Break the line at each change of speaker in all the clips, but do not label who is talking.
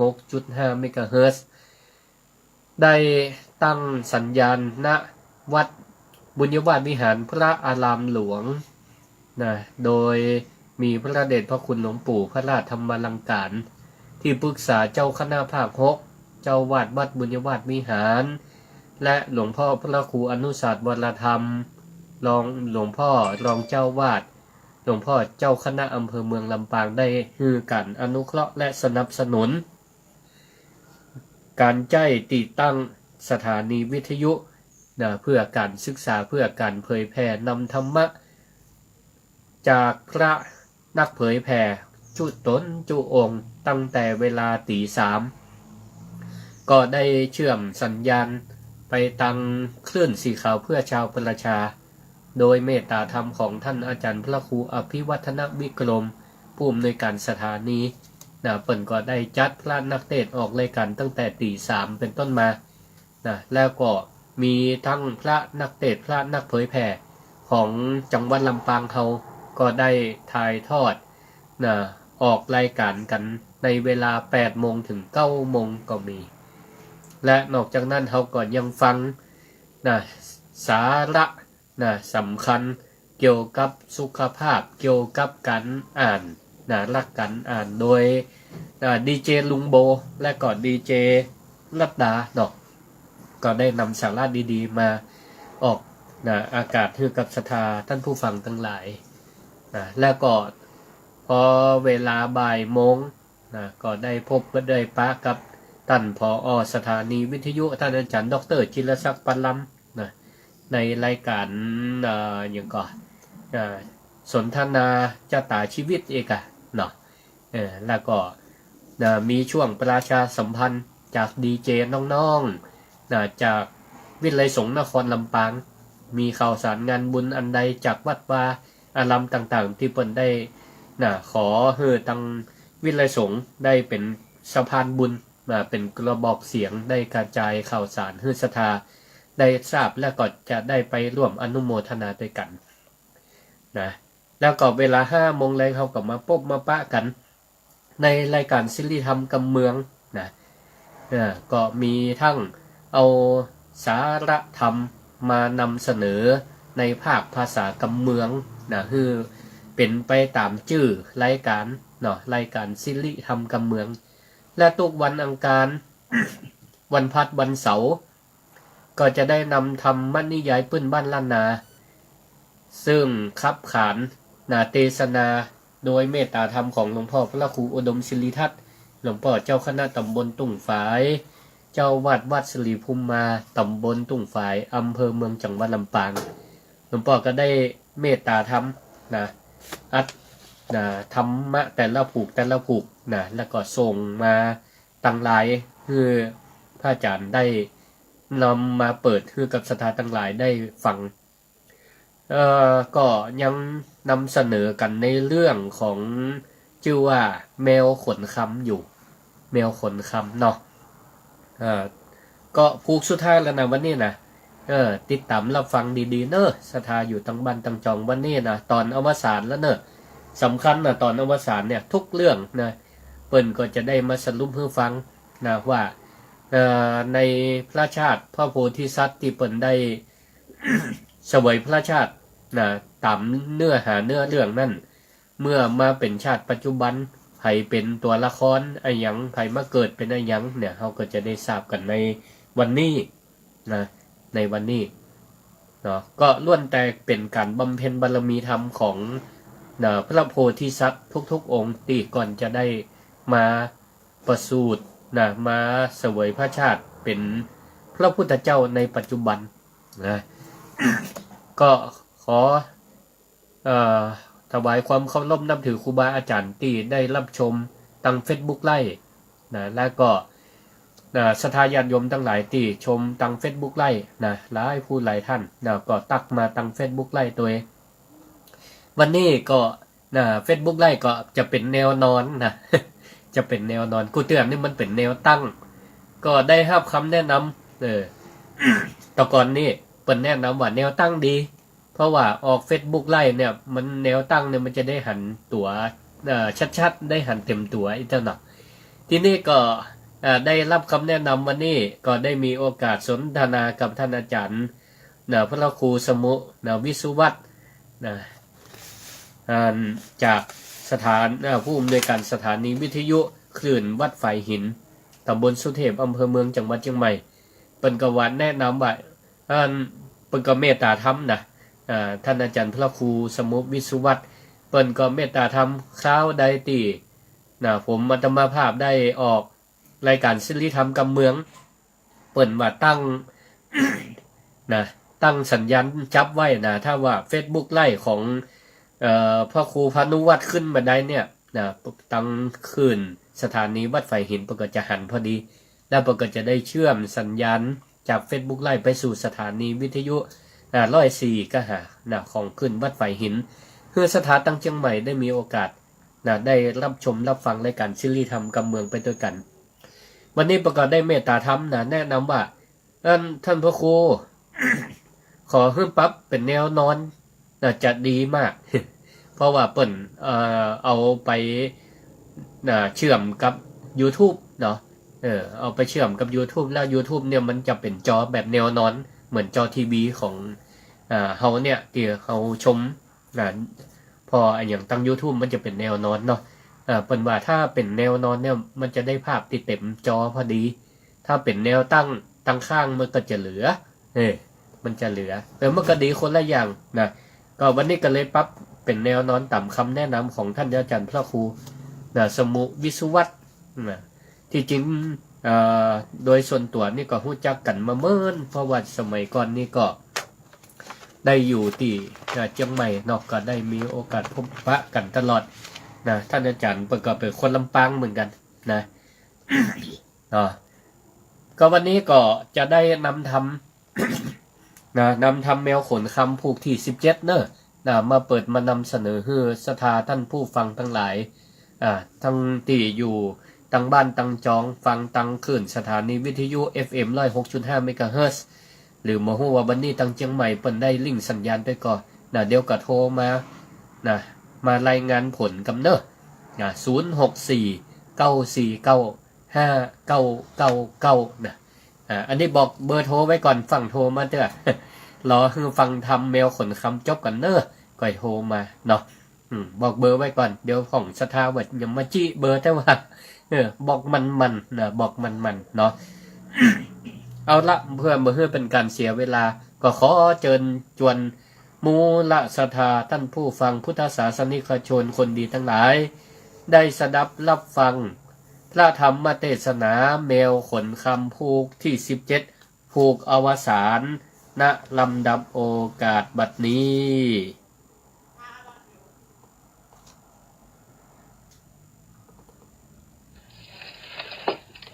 106.5 เมกะเฮิรตซ์ได้ตั้งสัญญาณณวัดบุญยวาทวิหารพระอารามหลวงนะโดยมีพระเดชพระคุณหลวงปู่พระราชธรรมลังการที่ปรึกษาเจ้าคณะภาค 6เจ้าวาดวัดบุญยวาทวิหารและหลวงพ่อพระครูอนุสาสวรธรรมหลวงพ่อรองเจ้าวาดหลวงพ่อเจ้าคณะอำเภอเมืองลำปางได้ฮือกันอนุเคราะห์และสนับสนุนการติดตั้งสถานีวิทยุเพื่อการศึกษาเพื่อการเผยแผ่นำธรรมะจากพระนักเผยแผ่จุตนจุองค์ตั้งแต่เวลาตี 3ก็ได้เชื่อมสัญญาณไปตังคลื่นสีขาวเพื่อชาวประชาโดยเมตตาธรรมของท่านอาจารย์พระครูอภิวัฒนวิกรมผู้อำนวยการสถานีเปิ่นก็ได้จัดพระนักเทศน์ออกรายการตั้งแต่ตี 3เป็นต้นมาแล้วก็มีทั้งพระนักเทศน์พระนักเผยแผ่ของจังหวัดลำปางเขาก็ได้ถ่ายทอดออกรายการกันในเวลา 8 โมงถึง 9 โมงก็มีและนอกจากนั้นเขาก็ยังฟังสาระสำคัญเกี่ยวกับสุขภาพเกี่ยวกับการอ่านรักการอ่านโดยดีเจลุงโบและก็ดีเจรัตดาก็ได้นำสาระดีๆมาออกอากาศให้กับศรัทธาท่านผู้ฟังทั้งหลายแล้วก็พอเวลาบ่ายโมงก็ได้พบก็ได้ปะกับท่านผอ.สถานีวิทยุท่านอาจารย์ดร.จิรศักดิ์ปันลำในรายการอย่างก่อนสนทนาชะตาชีวิตเอกแล้วก็มีช่วงประชาสัมพันธ์จากดีเจน้องๆจากวิทยาลัยสงฆ์นครลำปางมีข่าวสารงานบุญอันใดจากวัดวาอารามต่างๆที่เพิ่นได้ขอให้ตั้งวิทยาลัยสงฆ์ได้เป็นสะพานบุญเป็นกระบอกเสียงได้กระจายข่าวสารให้ศรัทธาได้ทราบและก็จะได้ไปร่วมอนุโมทนาด้วยกันแล้วก็เวลา 5 โมงแลงเขาก็มาพบมาปะกันในรายการศิลธรรมกำเมืองก็มีทั้งเอาสาระธรรมมานำเสนอในภาคภาษากำเมืองคือเป็นไปตามชื่อรายการรายการศิลธรรมกำเมืองและทุกวันอังคาร วันพัดวันเสาร์ก็จะได้นำธรรมนิยายปื้นบ้านล้านนาซึ่งคับขานเทศนาโดยเมตตาธรรมของหลวงพ่อพระครูอุดมศิริทัตน์หลวงพ่อเจ้าคณะตำบลตุ่งฝายเจ้าวาดวัดสิริภูมิมาตำบลตุ่งฝายอำเภอเมืองจังหวัดลำปางหลวงพ่อก็ได้เมตตาธรรมอัดธรรมะแต่ละผูกแล้วก็ส่งมาตั้งหลายคือพระอาจารย์ได้นำมาเปิดให้กับศรัทธาทั้งหลายได้ฟังก็ยังนำเสนอกันในเรื่องของชื่อว่าแมวขนคำอยู่แมวขนคำก็ผูกสุดท้ายแล้วนะวันนี้ติดตามรับฟังดีๆศรัทธาอยู่ตั้งบ้านตั้งจองวันนี้ตอนอวสานแล้วสำคัญตอนอวสานเนี่ยทุกเรื่องเปิ้นก็จะได้มาสรุปให้ฟังว่าในพระชาติพระโพธิสัตว์ที่เปิ้นได้ เสวยพระชาติตามเนื้อหาเนื้อเรื่องนั่นเมื่อมาเป็นชาติปัจจุบันไผเป็นตัวละครไอ้หยังไผมาเกิดเป็นไอ้หยังเนี่ยเราก็จะได้ทราบกันในวันนี้ในวันนี้ก็ล้วนแต่เป็นการบำเพ็ญบารมีธรรมของพระโพธิสัตว์ทุกๆองค์ที่ก่อนจะได้มาประสูติมาเสวยพระชาติเป็นพระพุทธเจ้าในปัจจุบันก็ขอถวายความเคารพนับถือครูบาอาจารย์ที่ได้รับชมทาง Facebook ไลฟ์แล้วก็ศรัทธาญาติโยมทั้งหลายที่ชมทาง Facebook ไลฟ์หลายผู้หลายท่านก็ตักมาทาง Facebook ไลฟ์ตัววันนี้ก็Facebook ไลฟ์ก็จะเป็นแนวนอนจะเป็นแนวนอนกูเตือนนี่มันเป็นแนวตั้งก็ได้รับคำแนะนำต่อก่อนนี่เปิดแนะนำว่าแนวตั้งดีเพราะว่าออก Facebook ไลฟ์เนี่ยมันแนวตั้งเนี่ยมันจะได้หันตัวชัดๆได้หันเต็มตัวอีกเท่านั้น ที่นี่ก็ได้รับคำแนะนำวันนี้ก็ได้มีโอกาสสนทนากับท่านอาจารย์พระครูสมุวิสุวัตรจากสถานผู้อำนวยการสถานีวิทยุคลื่นวัดไฟหินตำบลสุเทพอำเภอเมืองจังหวัดเชียงใหม่เป็นกวันแนะนำว่าเป็นก็เมตตาธรรมนะท่านอาจารย์พระครูสมุวิสุวัตรเป็นก็เมตตาธรรมข้าวใดตีผมอัตมาภาพได้ออกรายการศิลธรรมกำเมืองเปิ่นว่าตั้ง ตั้งสัญญาณจับไว้นะถ้าว่า Facebook ไล่ของพ่อครูพานุวัฒน์ขึ้นมาได้เนี่ยตั้งคืนสถานีวัดไฟหินปกติจะหันพอดีแล้วปกติจะได้เชื่อมสัญญาณจาก Facebook ไล่ไปสู่สถานีวิทยุ104ก็หาของขึ้นวัดไฟหินเพื่อสถานตั้งเชียงใหม่ได้มีโอกาสได้รับชมรับฟังรายการศิลธรรมกำเมืองไปด้วยกันวันนี้ประกอบได้เมตตาธรรมแนะนำว่าท่านพระครู ขอให้ปรับเป็นแนวนอนจะดีมาก เพราะว่าเปิ่นเอาไปเชื่อมกับ YouTube เนาะเอาไปเชื่อมกับ YouTube แล้ว YouTube เนี่ยมันจะเป็นจอแบบแนวนอนเหมือนจอทีวีของเฮาเนี่ยที่เฮาชมพออย่างตั้ง YouTube มันจะเป็นแนวนอนเนาะเปิ่นว่าถ้าเป็นแนวนอนเนี่ยมันจะได้ภาพที่เต็มจอพอดีถ้าเป็นแนวตั้งข้างมันก็จะเหลือมันจะเหลือมันก็ดีคนละอย่างนะก็วันนี้ก็เลยปรับเป็นแนวนอนตามคำแนะนำของท่านอาจารย์พระครูสมุวิสุวัตรที่จริงโดยส่วนตัวนี่ก็รู้จักกันมาเมื่อเพราะว่าสมัยก่อนนี่ก็ได้อยู่ที่เชียงใหม่เนาะก็ได้มีโอกาสพบปะกันตลอดนะท่านอาจารย์ประกอบเป็นคนลำปางเหมือนกันนะ ก็วันนี้ก็จะได้นำทำนำทำแมวขนคำผูกที่17เนอะมาเปิดมานำเสนอให้สถาท่านผู้ฟังทั้งหลายทั้งที่อยู่ตั้งบ้านตั้งจองฟังตั้งขึ้นสถานีวิทยุ FM 106.5 เมกะเฮิรตซ์หรือมาฮู้ว่าวันนี้ตั้งเชียงใหม่เปิดได้ลิงก์สัญญาณไปก่อนเดี๋ยวก็โทรมารายงานผลกันเนอะ064-949-5999อันนี้บอกเบอร์โทรไว้ก่อนฟังโทรมาเด้อ รอให้ฟังทำแมวขนคำจบกันเนอะก่อยโทรมาเนาะบอกเบอร์ไว้ก่อนเดี๋ยวของสถาวัดยังมาจี้เบอร์แต่ว่าบอกมันนะบอกมันเนาะ เอาละเพื่อมาเพื่อเป็นการเสียเวลาก็ขอเชิญชวนมูลศรัทธาท่านผู้ฟังพุทธศาสนิกชนคนดีทั้งหลายได้สดับรับฟังพระธรรมเทศนาแมวขนคำผูกที่17ผูกอวสานณลำดับโอกาสบัดนี้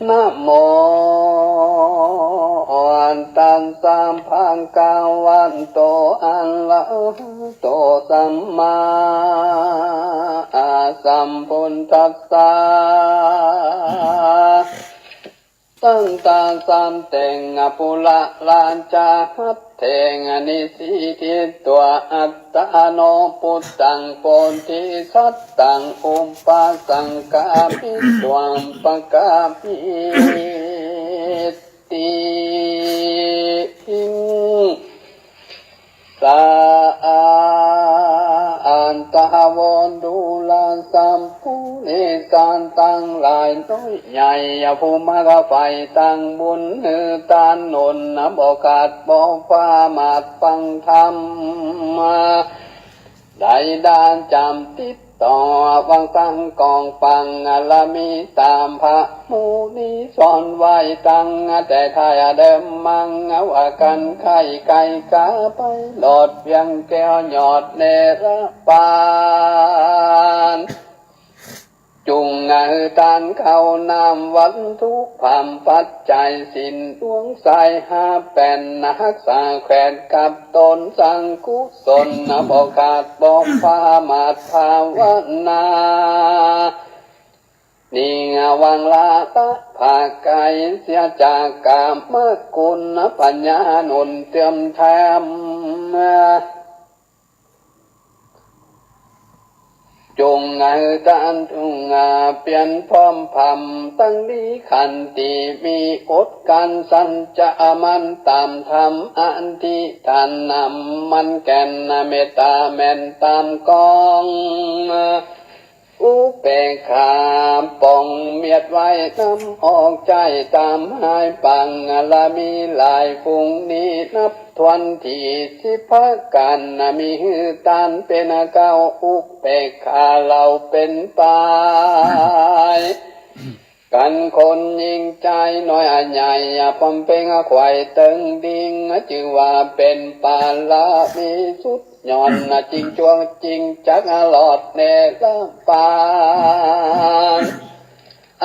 นะโมอันตันสัมพังกาวันโตอันละโตสัมมาสัมพุทธัสสะตั้งตาสัมเตงปุระลานจาหัตเทงนิสิทิตัวอัตตาโนปุตตังโปนทิสัตตังอุปปัสสังกาปิตวังปะกาปิติสาอันตาวนดูลาสัมปุริสันตั้งหลายน้อยใหญ่ภูมากไฟตั้งบุญนือตานนนบอกขาดบอกฟ้ามาดฟังธรรมได้ดานจำติดต่อฟังตั้งกองฟังละมีตามพระมูนีสอนไว้ตั้งแต่ทายเดิมมังว่ากันไข่ไก่กาไปหลอดเพียงแก้วหยอดเนรปานจุงตานเข้านำวันทุกความปัจจัยสินดวงใสหาเป็นนักสร้างแขวนกับตนสังกุศลบอกขาดบอกฟ้ามาดภาวนานี่วังลาตะภาไกเสียจากกามกุลปัญญาหนุนเติมแถมจ จงดันทุงเปลี่ยนพร้อมพำตั้งดีขันติมีอดกันสันจะมันตามธรรมอันที่ท่านนำมันแก่นเมตตาแม่นตามกองอุเบกขาป่องเมียดไว้น้ำออกใจตามหายปังละมีหลายฟุ้งนี้นับทวนที่สิพากันมีหือตานเป็นเก้าอุเบกขาเราเป็นปายกันคนยิงใจน้อยใหญ่ปอมเป็งควายตึงดิ่งจือว่าเป็นปาลามีสุดย้อนจริงจวงจริงจักหลอดเนละปาน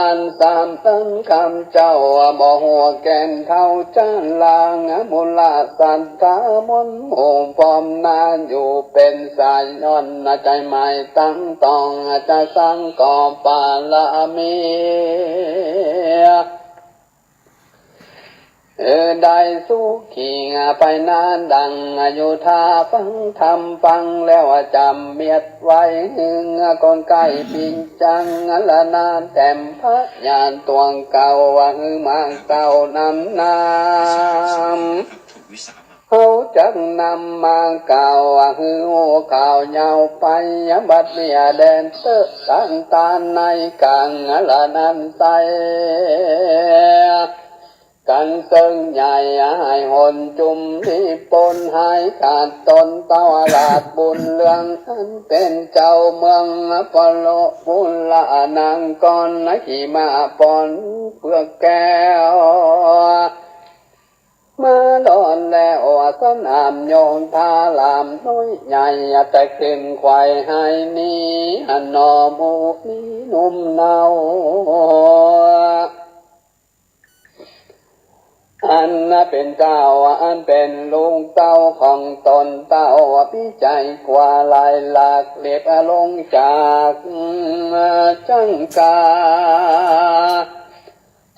อันสามตั้งคำเจ้าบ่หัวแก่นเท่าจานลางมุลาสันตามนโมพร้อมนานอยู่เป็นสายนอนใจใหม่ตั้งต้องจะสร้างก่อปาลามีได้สุขีไปนานดังอยู่ท่าฟังทำฟังแล้วจำเมียดไว้หึงก่อนใกล้ปิงจังละนานแต้มพระญาณตวงเก่าว่าหือมาเก่านำน้ำเขาจักนำมาเก่าว่าหือโง่เก่าเยาวไปบัดเมียแดนเตอตันตานในกลางละนันใสกันเซิงใหญ่หายหนจุมที่ปนหายขาดตนตวลาดบุญเรืองอันเป็นเจ้าเมืองปโลบุญละนางก่อนขี่มาปอนเพื่อแก้วมาดอนแล้วสนามโยนทาลามน้อยใหญ่แต่ขึ้นควายให้นี้นอมูนี้นุ่มเนาอันเป็นเจ้าอันเป็นลุงเต้าของตนเต้าพี่ใจกว่าลายหลากเล็บลงจากจังกา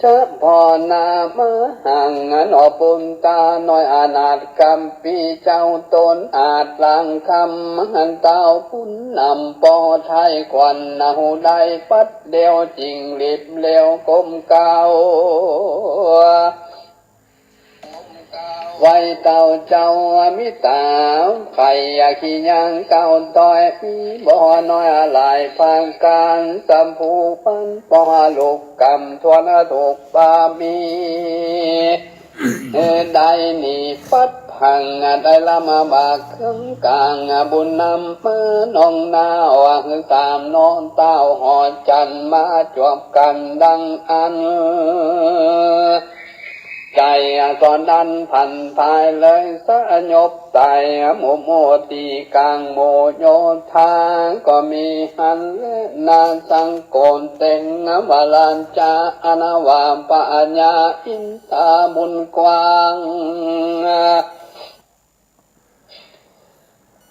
เฉพาะนามาห่างนอปุนตาน้อยอานาถกำปีเจ้าตนอาจหลังคำหันเต้าพุ่นนำปอไทยควันนาหูได้ปัดเดียวจริงรีบเลี้ยวก้มเก่าไว้เต่าเจ้ามิตาไข่ขี้ยังเก่าต้อยมีบ่อน้อยหลายพังการสัมผูพันบ่อลูกกำทวนถูกบามีได้นี่ปัดพังได้ละมาบากขึ้นกลางบุญนำมาน้องนาวังตามน้องเต้าหอจันมาจวบกันดังอันใจตอนนั้นพันภายเลยสะยบใจโมโมตีกลางโมโยธาก็มีหันและนางสังโกนเต็งวาลันจาอนาวามปัญญาอินตาบุญกว้าง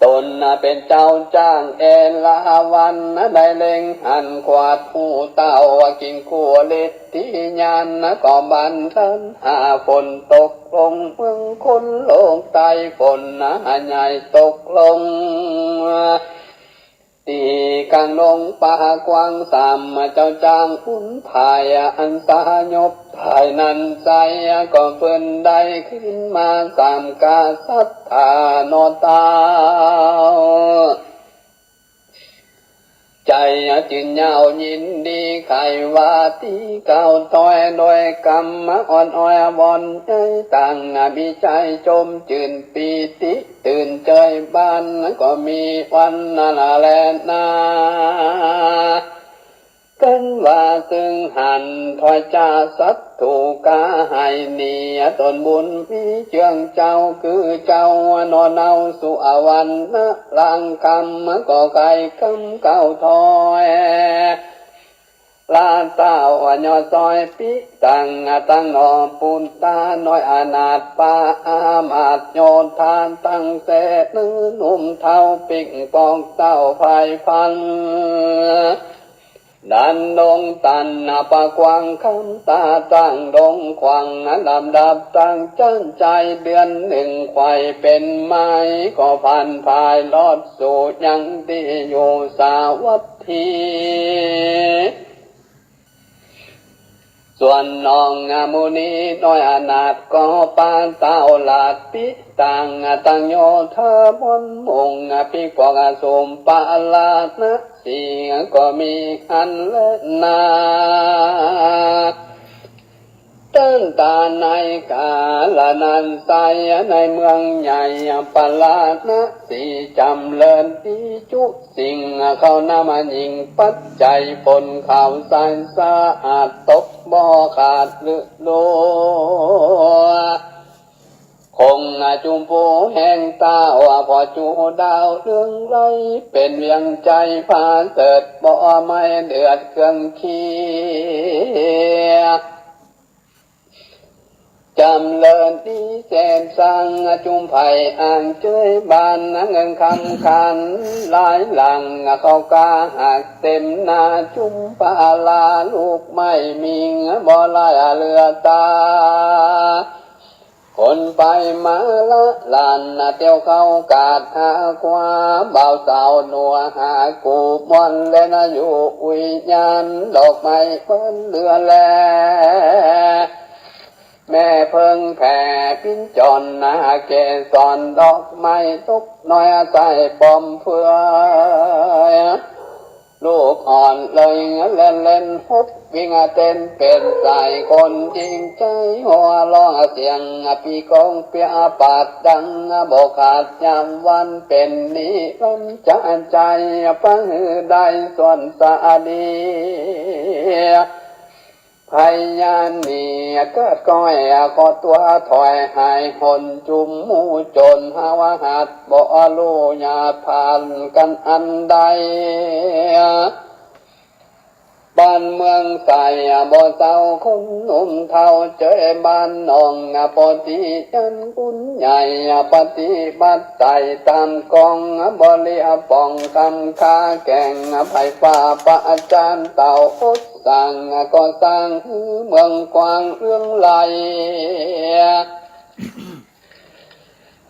ตนเป็นเจ้าจ้างเอลาวันได้เล็งหันขวาดหูเต่ากินขัวเล็ดที่ยานก็บันเทินหาฝนตกลงเมืองคนโลกใต้ฝนใหญ่ตกลงตีกลางลงป่ากว้างสามเจ้าจ้างอุ่นภายอันสายบภายนั้นใจก็เพิ่นได้ขึ้นมาสามกาสัทธานอตาใจจึงยาวยินดีไขว่าตีเก่าต้อยโดยกรรมอ่อนอ้อยบอนใจต่างมีใจจมจืนปีติตื่นใจบ้านก็มีวันนาแลนากันว่าซึ่งหันถอยจ่าสัตถูกาให้เนียตนบุญมีเจืองเจ้าคือเจ้านอนเอาสุอวันนะลังคำก็ไก่คำเก่าถอยลาเต้าหยอดซอยปิตั้งนอปูนตาน้อยอานาถปาอามาดโยนทานตั้งเสนนุ่มเท้าปิ่งปองเต้าภายฟัน ดันดงตันปะกวางคำตาตั้งดงขวางลำดับตั้งจันใจเดือนหนึ่งไข่เป็นไม้ก็พันพายลอดสู่ยังที่อยู่สาวัตถีส่วนน้องมูนีน้อยอนาถก็ปานเต้าหลาดปิตังตังโยเธอบนมงพิกวกสมปาลาดนะสีก็มีอันเล่นนาตั้งตาในกาลนันไซในเมืองใหญ่ปาลาดนะสีจำเลินที่จุสิ่งเขานำยิงปัจจัยปนข่าวสายสะอาดตกบ่ขาดหรือโลคงจุมพูแห่งตาว่าพอจูดาวเรื่องไรเป็นเวียงใจพาเสดบ่ไม่เดือดเครื่องเคียจำเลินที่แสนสังจุมไผ่อ่างเจยบานเงินคำคันหลายหลังเขากาหักเต็มหน้าจุมปาลาลูกไม่มีบ่ลายเรือตาคนไปมาละลานเตียวเข้ากาดหาความเบาสาวหนัวหากูมอนเล่นอยู่อุยญาณดอกไม้เพิ่นเรือแลแม่เพิ่งแผ่ปิ้นจอนเกสรดอกไม้ตกน้อยใส่ปอมเพื่อลูกอ่อนเลยเล่นเล่นฮุบวิ่งเต้นเป็นสายคนจริงใจหัวร้องเสียงปีกองเปียปาดดังบอกขาดยามวันเป็นนี้รันจะใจฟังได้ส่วนสาดีพยานนี่เกิดก้อยก็ตัวถอยหายหนจุมมูจนหาวาหัดบ่ลูญาผ่านกันอันใดบ้านเมืองใส่บ่เศร้าคนหนุ่มเท่าเจอบ้านน้องปฏิจันกุญใหญ่ปฏิบัติใจตามกองบ่เลียป้องคำคาแก่งไผ่ฟ้าพระอาจารย์เต่าอุดสั่งก็สร้างเมืองกว้างเรื่องไหล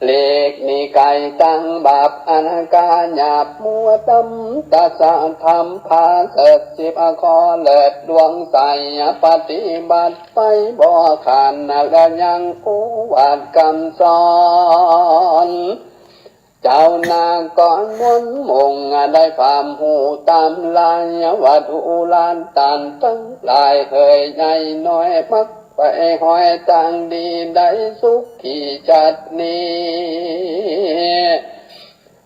เลกนิไก่ตั้งบาปอนาคาหยาบมัวตำตาสะธรรมพาเสดสิบคอเลิดดวงใสปฏิบัติไปบ่ขันและยังผู้วาดกำสอนเจ้านางก่อนมนมงได้ความหูตามลายวัดอุลานตันตั้งหลายเคยใหญ่น้อยมักไปหอยต่างดีได้สุขขี่จัดนี้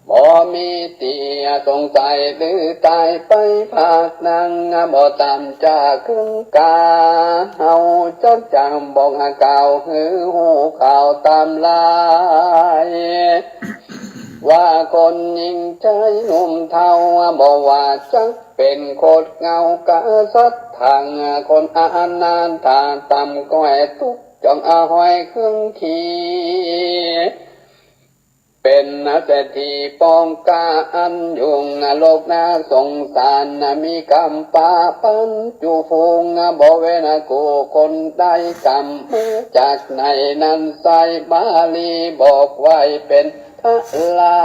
บ่มีเตียสงสัยหรือตายไปภาคนางบ่ตามจากครึ่งกาเฮาจักจำบอกเก่าหือหูข่าวตามลายว่าคนยิ่งใจหนุ่มเทาบอกว่าจักเป็นโคตรเงากะสัดทางคนอานานทางต่ำก้อยทุกจองอาหอยเครื่องขี่เป็นเศรษฐีปองกาอันยุงโลกนาสงสารมีกรรมปาปันจูฟูงบ่เวนกูคนได้กรรมมือจากในนั้นใส่บาลีบอกไว้เป็นทลา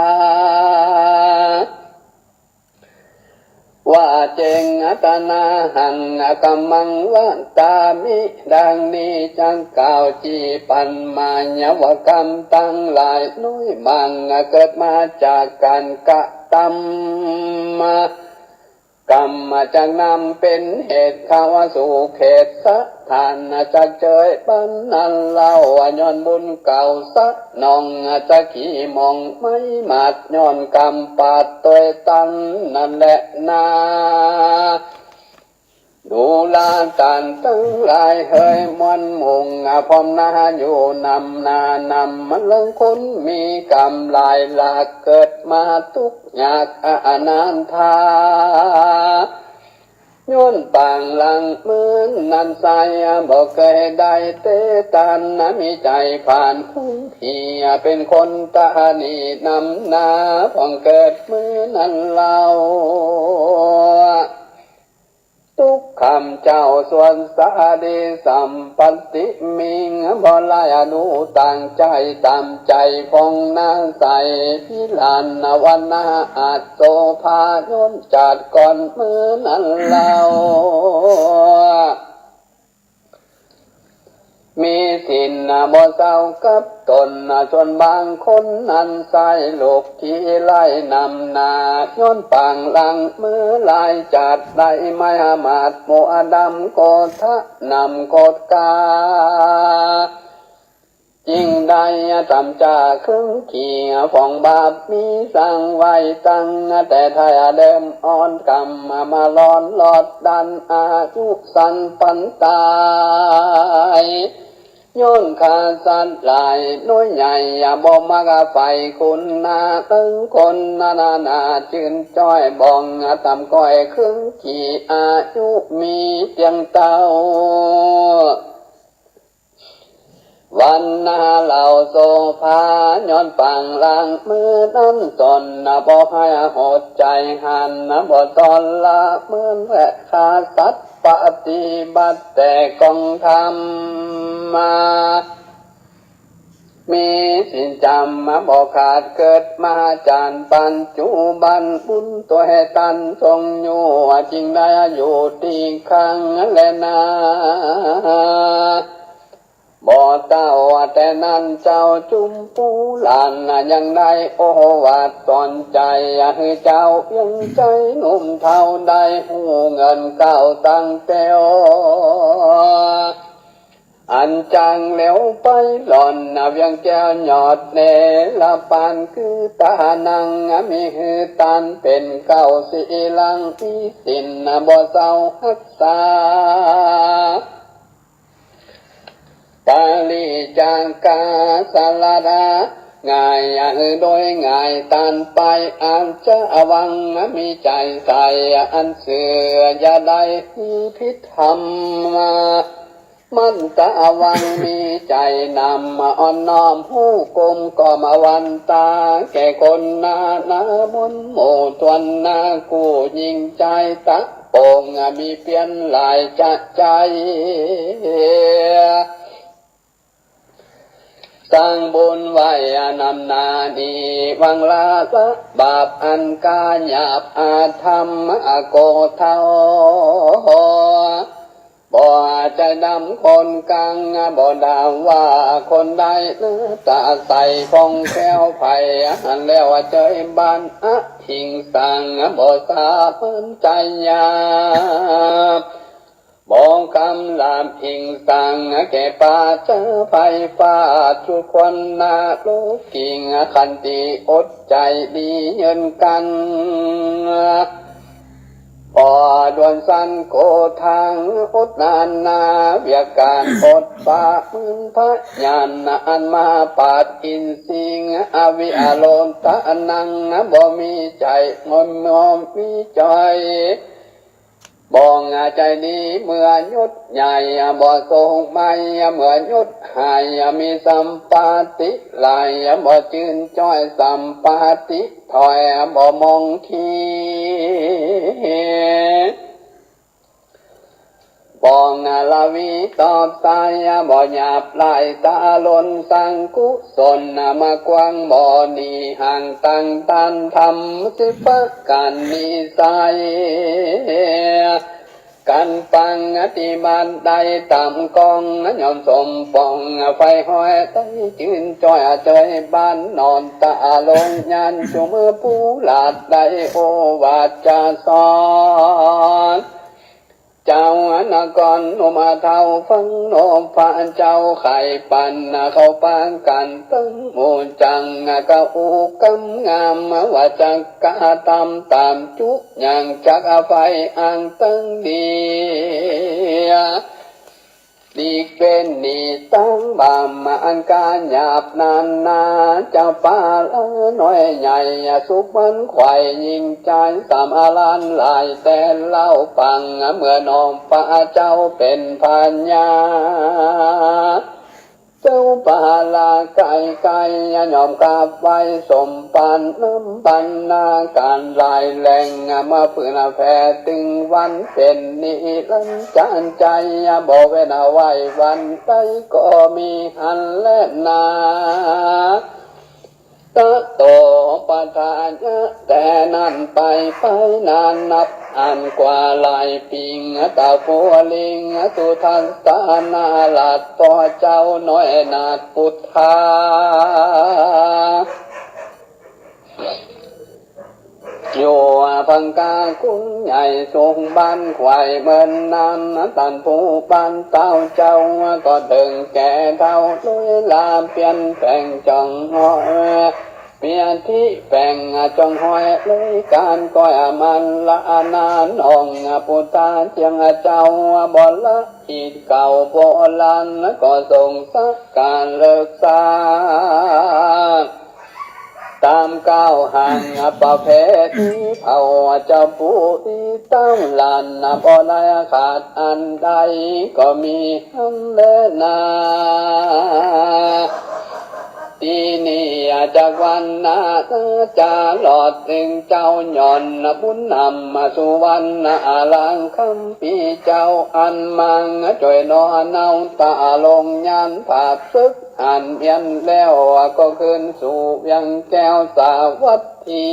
ว่าเจงตนาหังกำมังวันตามิดังนี้จังกล่าวจีปันมายวกรรมตั้งหลายน้อยมังเกิดมาจากการกะตำกรรมจากนำเป็นเหตุเข้าสู่เขตสะทานจากเจยปันนั้นเล่าย้อนบุญเก่าสะนองจะขี่มองไม่มาดย้อนกรรมปาดตัวตันนั่นแหละนาดูลาตันตั้งหลายเฮยมวนมุงพร้อมนาอยู่นำนานำมันเรื่องคนมีกรรมหลายหลากเกิดมาทุกอยากอนานทาย้อนปางหลังเหมือนนันใสบอกเคยได้เตตันมีใจผ่านคุ้มเพียเป็นคนตานีนำนาพองเกิดเหมือนนั้นเล่า ทุกคำเจ้าส่วนสาดีสัมปติมิงบ่ลายดูต่างใจตามใจพองนาใสพิลานนวันนาอาจโสภาโยนจัดก่อนมือนั้นเล่ามีสินบ่เศร้ากับตนจนบางคนนั้นใส่ลูกที่ไล่นำนาย้อนปังหลังมือลายจัดได้ไม่หามาดมัวดำโกทะนำโกดกาจริงได้ทำจ่าครึ่งขี่ฟองบาปมีสั่งไว้ตั้งแต่ไทยเดิมอ่อนกำมาร้อนหลอดดันอายุสันปันตายย้อนขาสันลายน้อยใหญ่บ่มากไฟคุณนาตึงคนนาจืนจ้อยบองทำก้อยครึ่งขี่อายุมีเพียงเต้าวันนาเหล่าโซภาย้อนปังหลังมือนั้นตนบ่ให้หดใจหันบ่ตอนละเหมือนแหวะขาสัตว์ปฏิบัติแต่กองธรรมมามีสินจำบ่ขาดเกิดมาจานปัจจุบันบุญตัวให้ตันทรงอยู่จริงได้อยู่ตีครั้งและนาบ่เต้าแต่นั้นเจ้าจุมปูหลานยังได้โอวาทสอนใจให้เจ้ายังใจหนุ่มเท่าได้หูเงินเก้าตั้งเต้วอันจังแล้วไปหล่อนเวียงแก้วหยอดเนละปานคือตานังมีหือตันเป็นเก้าสีลังมีสินบ่เศร้าหักษาปาลีจางกาสลาดาง่ายโดยง่ายตันไปอันจะวังมีใจใส่อันเสือยาได้พิธรรมมามันตะวังมีใจนำมาอ่อนน้อมหูกลมก็มาวันตาแก่คนนาบนหมู่ทวนนากูยิงใจตะโป่งมีเปลี่ยนหลายจะใจสร้างบุญไว้นำนาดีวังลาละบาปอันกาหยาบอาธรรมโกเทาบ่ใจดำคนกลางบ่ดาว่าคนใดเนื้อตาใสฟองแก้วไผ่หันแล้วเจยบานหิงสังบ่สาเพิ่นใจยาบอกคำลามหิงสังแก่ป่าเจอไฟฟ้าทุกคนนาลูกกิ่งขันติอดใจดีเยินกันพอดวนสันโกทางอดนานนาเวียการอดปามึงพระญาณอันมาปาดอินสิงอวิอโลนตะนังบ่มีใจงอนงอมมีใจบ่งใจดีเมื่อยุดใหญ่บ่ทรงไม่เมื่อยุดหายมีสัมปาติลายบ่จืนจ้อยสัมปาติถอยบ่มองทีบ่ลาวีตอบสายบ่หยาบลายตาลนสังกุศลมากว้างบ่นีห่างตั้งตันทำสิฟะกันนิสัยกันปังติบันได้ตามกองยอมสมปองไฟห้อยใต้จืนจ้อยเจยบ้านนอนตาลงยันจุมือผู้หลาดได้โอวาจาสอนเจ้าอนกรนมาเท่าฟังโนฟ้าเจ้าไข่ปันเข้าปานกันตึงโมจังกะอูกำงามว่าจักกะตามจุอย่างจักไฟอังตึงดีดีเป็นนี่ตั้งบามอันการหยาบนานนาเจ้าป่าละน้อยใหญ่สุขมันไข่ยิงใจสามอาลานหลายแต่เล่าปังเมื่อน้องป่าเจ้าเป็นพันยาเจ้าป่า ลาไก่ไก่ยอมกราบไว้สมปานน้ำปันนาการลายแรงมาพื้นแผ่ตึงวันเป็นนี้ลันจานใจบอกเวนไว้วันใดก็มีหันและนาตะโตปะทานแต่นั้นไปนานนับอันกว่าหลายปีตาปัวลิงสุทันตานาลาดปอเจ้าน้อยนาดพุทธาโยพังกาคุณใหญ่ทรงบ้านควายเมินนานตันผู้บ้านเต้าเจ้าก็ถึงแก่เท่าลุยลาเปลี่ยนแปลงจังหอยเมียที่แปลงจงหอยลุยการก้อยมันละนานองปุตตาเจียงเจ้าบ่ละอีกเก่าโบราณก็ทรงสักการเลิกสาตามก้าวห่างประเพณีเผ่าเจ้าผู้ที่ตั้งลานบ่ได้ขาดอันใดก็มีหันเลนาที่นี่จากวันนาจะหลอดถึงเจ้าหย่อนบุญนำมาสู่วันอาลังคำปีเจ้าอันมังจ่อยนอนเนาตาลงยานผาดซึกหันเมียนแล้วก็ขึ้นสู่ยังแก้วสาวัตถี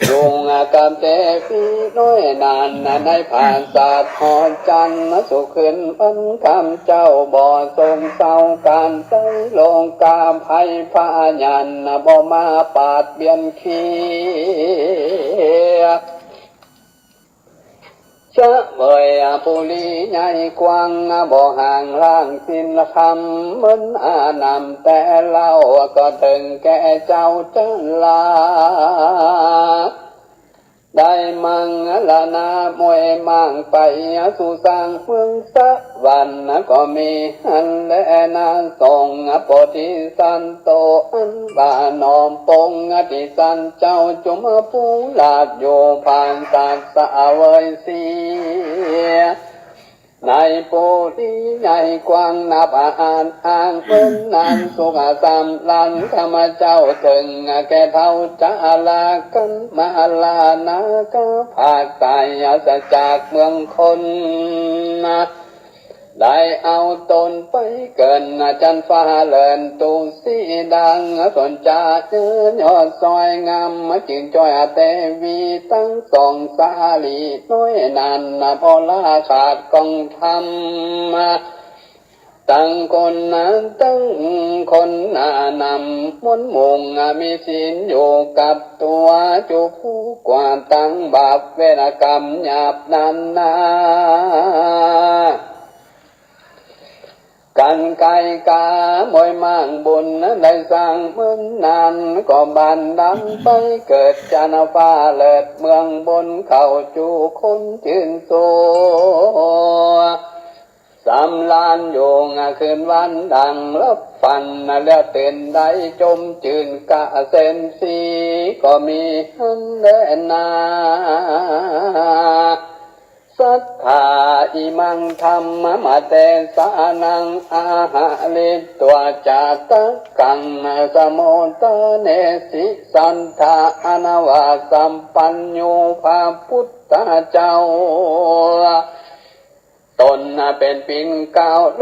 ดวงกำเตฟีน้อยนานในผ่านศาสตร์หอจันสุขึ้นอันคำเจ้าบ่อทรงเศร้าการใส่ลงกามภัยพายันบ่มาปาดเบียนขี้เจ้าเอ่ยปุรีใหญ่กว้างบ่ห่างล่างสิ้นคำเหมือนอานำแต่เล่าก็ถึงแก่เจ้าจันลาได้มังละนามวยมังไปสู่สร้างเมืองสะวันก็มีอันและนาทรงโพธิสันโตอันบานอมปงติสันเจ้าจุมภูลาดโยผ่านสัตสะเวยสีในปูดีใหญ่กว้างนับอ่านอ่างเพิ่นนานสุขสามลันข้ามาเจ้าถึงแก่เท่าจะลากันมาลานาก็ภาคตายสจากเมืองคนได้เอาตนไปเกินจันฟ้าเลินตูสีดังสนจาเจอยอดซอยงามจึงจอยเตวีตั้งสองสาลีน้อยนานพอลาขาดกองทำตั้งคนนั้นตั้งคนนำมนมุงมีศีลอยู่กับตัวจูผู้กว่าตั้งบาปเวรกรรมหยาบนั้นนากันไกกามวยมั่งบุญได้สร้างเมืองนานก็บันดังไปเกิดจานฟ้าเลิศเมืองบนเข้าจูคนชื่นโซสำลานโยงคืนวันดังรับฟันแล้วตื่นได้จมจืนกะเซนสีก็มีหันแลนาสัทธาอิมังธรรมมาเตสานังอาหะลิตัวจาตกังสมุตเนสิสันทาอนาวาสัมปัญโยภาพุทธเจ้าตนเป็นปิ่นเก่าโล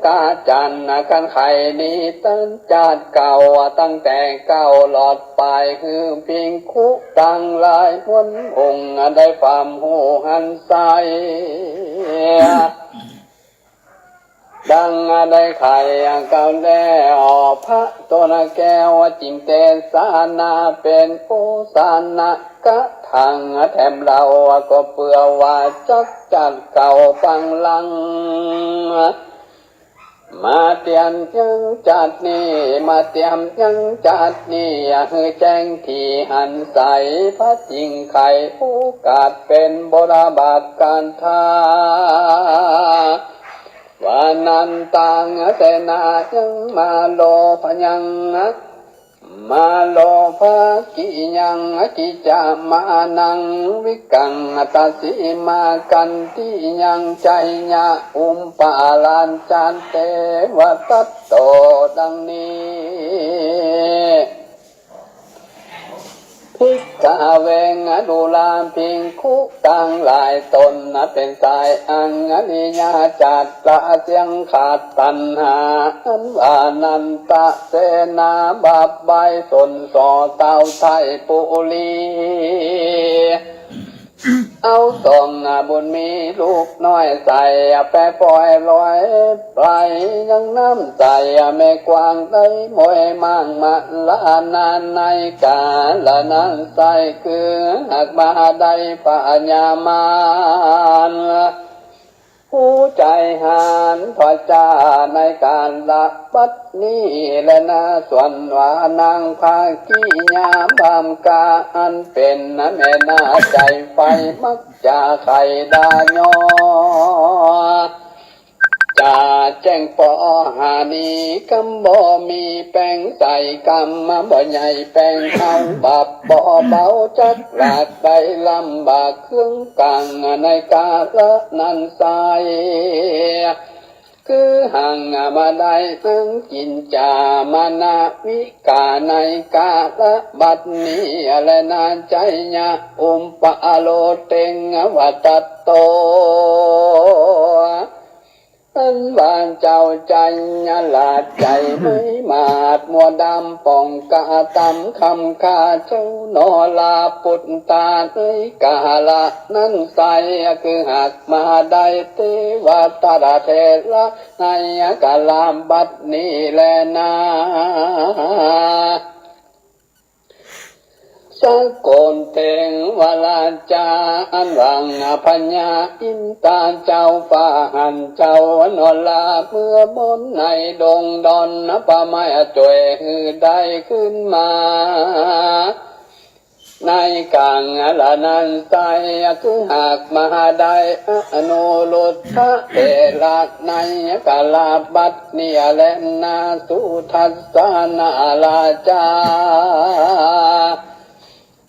กาจันขันไข่นี้ตั้งจาดเก่าตั้งแต่เก่าหลอดไปคือปิ่งคุตั้งลายมนองค์ได้ความหูหันใสดังได้ไข่เก่าแล้วพระตนแก้วจิมเตสานาเป็นโอสานะกะทางแถมเราก็เปื่อว่าจักจัดเก่าฟังลังมาเตรียมยังจัดนี่มาเตรียมยังจัดนี่ให้แจ้งที่หันใสพระจริงไข่โอกาสเป็นบราบาทการทาวานันตังเสนายังมาโลพยัง มาโลภะกิยังกิจามานังวิกังตัสสิมากันติยังใจญะอุมปาลานจันเตวตัตโตดังนี้ภิกขเวงดูลาพิงคุตังหลายตนเป็นสายอังอนิยาจัตตะเสียงขาดตัณหาอันวานันตะเสนาบาปใบสนสอเต้าไทยปุลีเอาส่งบุญมีลูกน้อยใส่แปะปล่อยลอยไปยังน้ำใจไม่กว้างได้มวยมั่งมาลานานในกาละนั้นใส่คือหักมาได้ปัญญามานผู้ใจหานพระเจ้าในการละบัดนี้และนาส่วนวานางภาคียามบามกาอันเป็นแม่นาใจไฟมักจะไข่ดายอจะแจ้งปอหานีกำบ่มีแป้งใส่กำมาบ่ใหญ่แป้งเอาบับบ่เบาจักหลากได้ลำบากเครื่องกลางในกาละนันใสคือห่างมาได้ทั้งกินจามานาวิกาในกาละบัดนี้และนานใจญะอุมปะโลเต็งวัตโตอันบานเจ้าใจหลาดใจไม่มาดมัวดำป่องกาตำคำคาเจ้านอลาปุตตาเอ้ยกาละนั้นใสคือหักมาได้เทวตาเทละในกาลามบัดนี้แลนาสักโกนเทงวลาจาอันวังพัญญาอินตาเจ้าฟ้าหันเจ้านอลาเมื่อบนในดงดอนป่าไม้จ่วยหือได้ขึ้นมาในกลางละนันใสคือหากมาได้อนุรุทธะเทระในกาลาบัดนี้และนาสุทัสสนาลาจา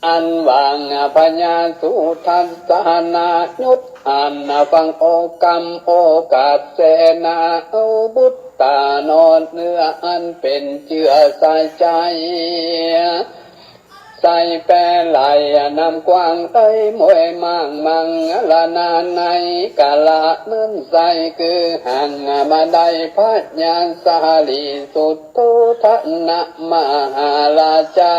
อันวางปัญญาสุทัสสนายุตอันฟังโอกรรมโอกาสเสนาเอาบุตตานอนเนื้ออันเป็นเจือสายใจใส่แปรไหลนำกว้างไต้มวยมั่งมังละนานในกาละนั้นใส่คือหันมาได้พัญญาสาลีสุตโตทนะมหาราชา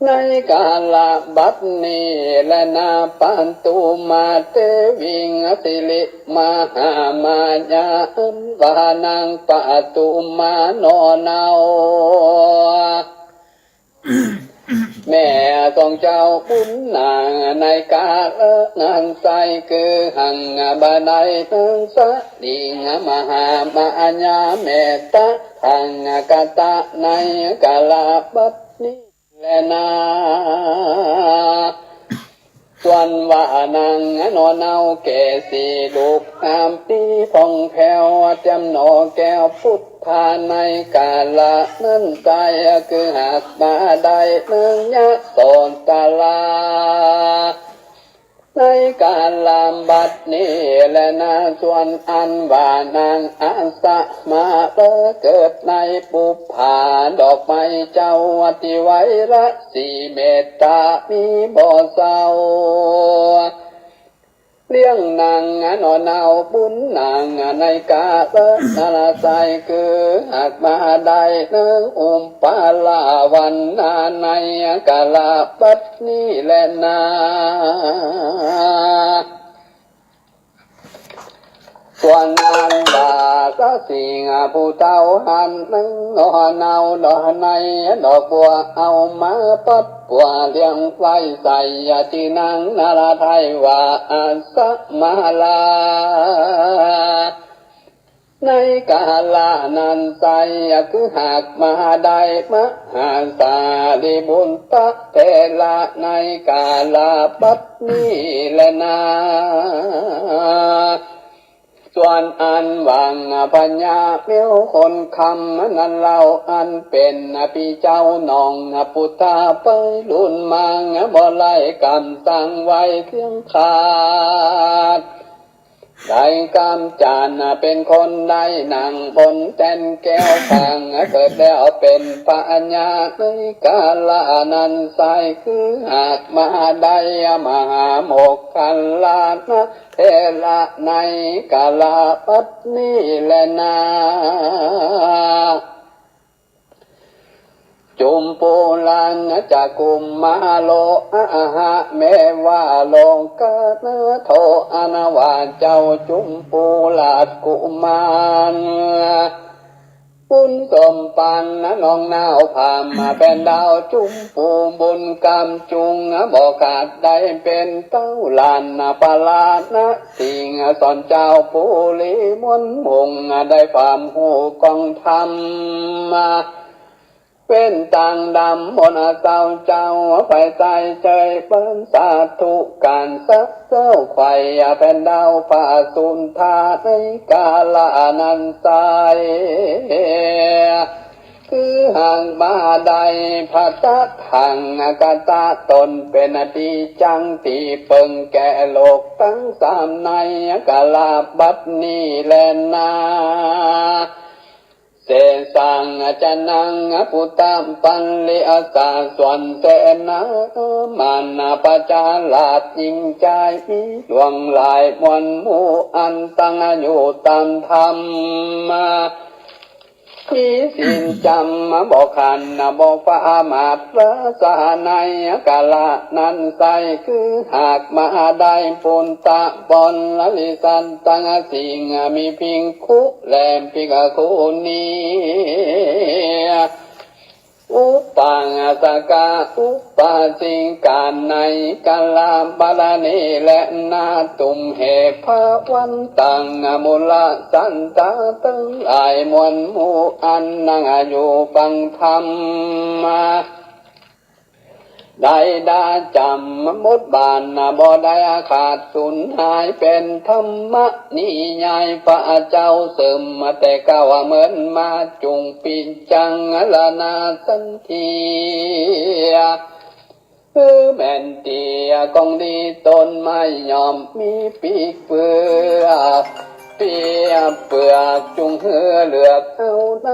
ในกาลบัดนี้และนาปันตุมาเตวิงสิลิมหามายาอันวานังปะตุมาโนนาวแม่ทรงเจ้าบุญนางในกาละนางใสคือหังบาไดทังสะดิงมหามายาเมตตาทังกตะในกาลบัดนี้และนาส่วนว่านังนอนเอาเกสีลูกตามปีพองแผ่วจำโนแก้วพุทธาในกาละนั้นใจคือหากมาได้เนืองยะโสนตาลาในการลามบัดนี้และนาส่วนอันว่านางอาสะมาเกิดในปุพพาดอกไม้เจ้าติไวรัสีเมตตามีบ่เศร้าเลี้ยงนางนอนเอาบุญนางในกาละนาใจคือหากมาได้เนืองอุมปาลาวันนาในกาลบัดนี้แลนาส่วนอันบาสสิงผู้เท่าหันนั่งนอนเอาดอกในดอกบัวเอามาปัดปัวเลี้ยงไฟใส่ที่นางนาราไทยว่าอาสมาลาในกาลานันใสคือหากมาได้มหาสาลิบุญตะเทละในกาลาบัดนี้แลนา ส่วนอันวังปัญญาเมียวคนคำนั้นเราอันเป็นพี่เจ้าน้องพุทธาไปลุ่นมังบ่ไล่กำตั้งไว้เที่ยงขาดได้กำจานเป็นคนได้นั่งบนแท่นแก้วฟังเกิดแล้วเป็นปัญญาในกาลนั้นใสคือหากมาได้มหาโมกขันลานะเทระในกาลปัตนี้แลนาจุมปูลันจะกุมมาโลอาหะเมวาโลกะนะโทอนาวาเจ้าจุมปูลาดกุมารบุญสมปันน้องนาวพามาเป็นดาวจุมปูบุญกรรมจุงบอกขาดได้เป็นเต้าลานปาลานะสิ่งสอนเจ้าปูลีมนมุงได้ความหูกองธรรมมาเป็นต่างดำบนเจ้าเจ้าไฟใจใจเปิ้นสาธุการสักเจ้าไข่เป็นดาวฝ่าสุนทาในกาลานันใจคือห่างมาใดพระตัดห่างกาตาตนเป็นอดีจังตีเปิงแก่โลกทั้งสามในกาลาบัดนี้แลนาเสสังจะนังพุตตมปันลิอาสาส่วนเสนามานาปจาลาดยิงใจมีดวงลายมวลหมู่อันตั้งอยู่ตามธรรมมาที่สินจำบอกขันบอกฟ้ามาตรสาในกาลนั้นใสคือหากมาได้ปุนตะบอนลลิสันตังสิงมีพิงคุแลมพิกคุนีอุปังสกาอุปาสิงการในกาลาบาลานีและนาตุมเหภาวันตังมุลสันตาตั้งหลายมวลหมู่อันนั่งอยู่ฟังธรรมมาได้ดาจำมุดบานบ่ได้ขาดสูญหายเป็นธรรมะนิยายพระเจ้าเสริมมาแต่ก้าวเหมือนมาจุงปีจังละนาสันทีแม่นเตียกองดีต้นไม้ยอมมีปีกเปลือกเปียเปลือกจุงเหือเลือกเอาใน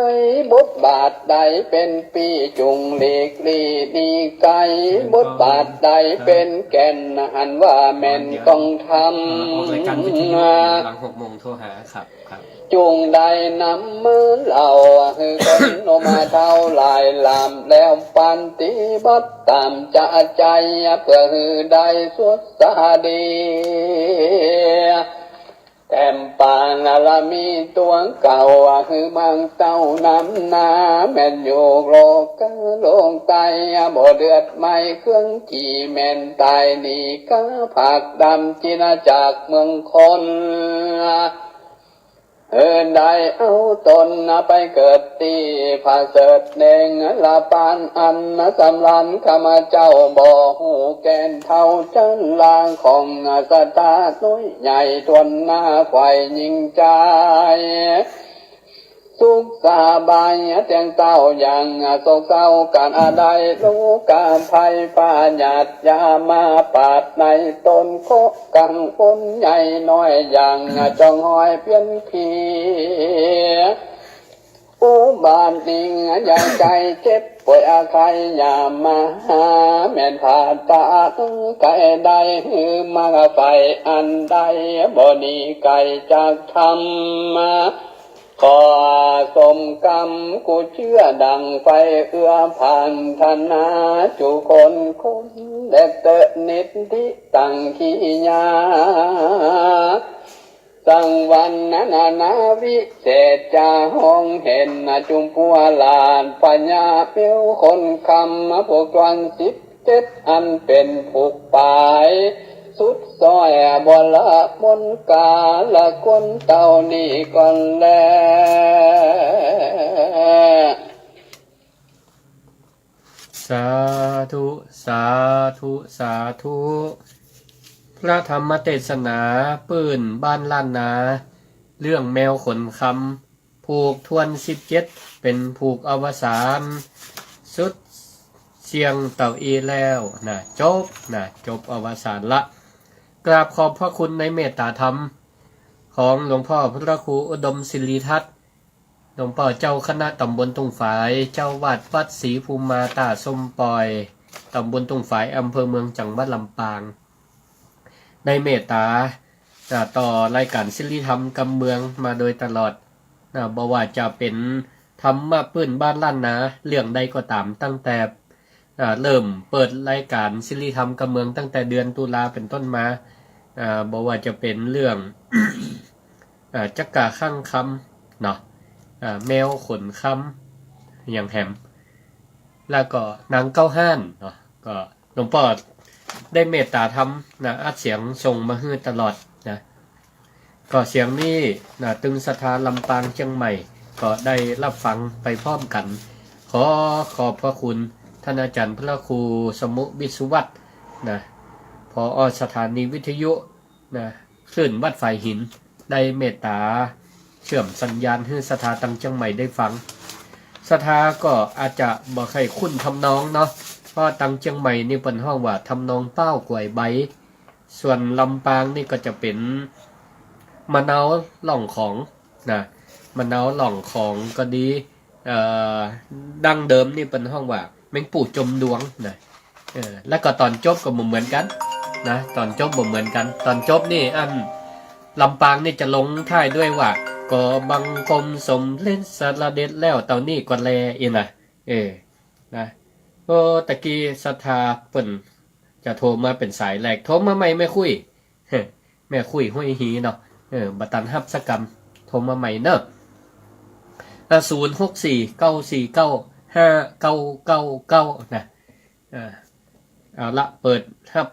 บทบาทใดเป็นปีจุงหลีกลีดีไกบทบาทใดเป็นแก่นหันว่าแม่นต้องทำ
รายการวิทยุหลัง6 โมงโทรหาครับ
จุงได้นำมือเราคือคนโนมาเท่าลายลามแล้วปันติบัตตามจะใจเพื่อคือได้สวดสาดีแต้มปานละมีตัวเก่าคือมังเต้าน้ำนาแม่นอยู่โลกโลงไตบ่เดือดไม่เครื่องขี่แม่นตายนี่ก็ผักดำจินาจากเมืองคนได้เอาตนไปเกิดที่ผาเสดเดงละปานอันสำลันข้ามาเจ้าบ่หูแกนเท่าจันลางของสตาน้อยใหญ่ทวนหน้าควายยิงใจสุขสบายเตียงเต้าอย่างโศกเศร้าการอะไรรู้การภัยปาหยาดยามาปาดในตนโคกังคนใหญ่น้อยอย่างจองหอยเพี้ยนขีอุบานนิ่งอย่าใจเจ็บป่วยอาใครอย่ามาหาแม่นผ่าตาไก่ใดมาไฟอันใดบ่ดีไก่จากธรรมมาขอสมกรรมกูเชื่อดังไฟเอื้อพันธนาจุคนเด็ดเตนิดที่ตั้งขี้ยาสังวันนาวิเศษจาห้องเห็นจุมพัวลานปัญญาเปียวคนคำพวกวัน17อันเป็นผูกปายสุดซอยบละมนกาละคนเต่านี่ก่อนแล
สาธุสาธุสาธุพระธรรมเทศนาปื้นบ้านล้านนา เรื่องแมวขนคำผูกทวน17เป็นผูกอวสานสุดเสียงเต่าอีแล้วนะจบอวสานละกราบขอบพระคุณในเมตตาธรรมของหลวงพ่อพระครูอุดมศิริทัตน์หลวงพ่อเจ้าคณะตำบลตุงฝายเจ้าวาดวัดศรีภูมิมาตาส้มปอยตำบลตุงฝายอำเภอเมืองจังหวัดลำปางในเมตตาต่อรายการศิริธรรมกำเมืองมาโดยตลอดบ่ว่าจะเป็นธรรมะพื้นบ้านล้านนาเรื่องใดก็ตามตั้งแต่เริ่มเปิดรายการศิริธรรมกำเมืองตั้งแต่เดือนตุลาเป็นต้นมาบ่ว่าจะเป็นเรื่อง จักกะข้างคำเนาะแมวขนคำอย่างแหมแล้วก็นางเก้าห้านเนาะก็หลวงพ่อได้เมตตาทำอัดเสียงส่งมาให้ตลอดนะก็เสียงนี้ตึงสถานลำปางเชียงใหม่ก็ได้รับฟังไปพร้อมกันขอบพระคุณท่านอาจารย์พระครูสมุวิสุวัตรนะผอ.สถานีวิทยุนะคลื่นวัดฝ่ายหินได้เมตตาเชื่อมสัญญาณให้สถาตังเชียงใหม่ได้ฟังสถาก็อาจจะบ่ค่อยคุ้นทำนองเนาะเพราะตังเชียงใหม่นี่เป็นห้องว่าทำนองเป้ากล้วยใบส่วนลำปางนี่ก็จะเป็นมะนาวหล่องของนะมะนาวหล่องของก็ดีดั้งเดิมนี่เป็นห้องว่าแมงปู่จมดวงนะแล้วก็ตอนจบก็เหมือนกันนะตอนจบเหมือนกันตอนจบนี่ลำปางนี่จะลงท้ายด้วยว่าก็บังคมสมเล่นสารเด็ดแล้วเต่านี่ก็แลอีนะนะก็ตะกี้ศรัทธาเปิ่นจะโทรมาเป็นสายแรกโทรมาใหม่ไม่คุยแม่คุยห้อยหีเนาะบัตันฮับสกรรมโทรมาใหม่เนอะ064-949-5999นะเอาละเปิดฮับ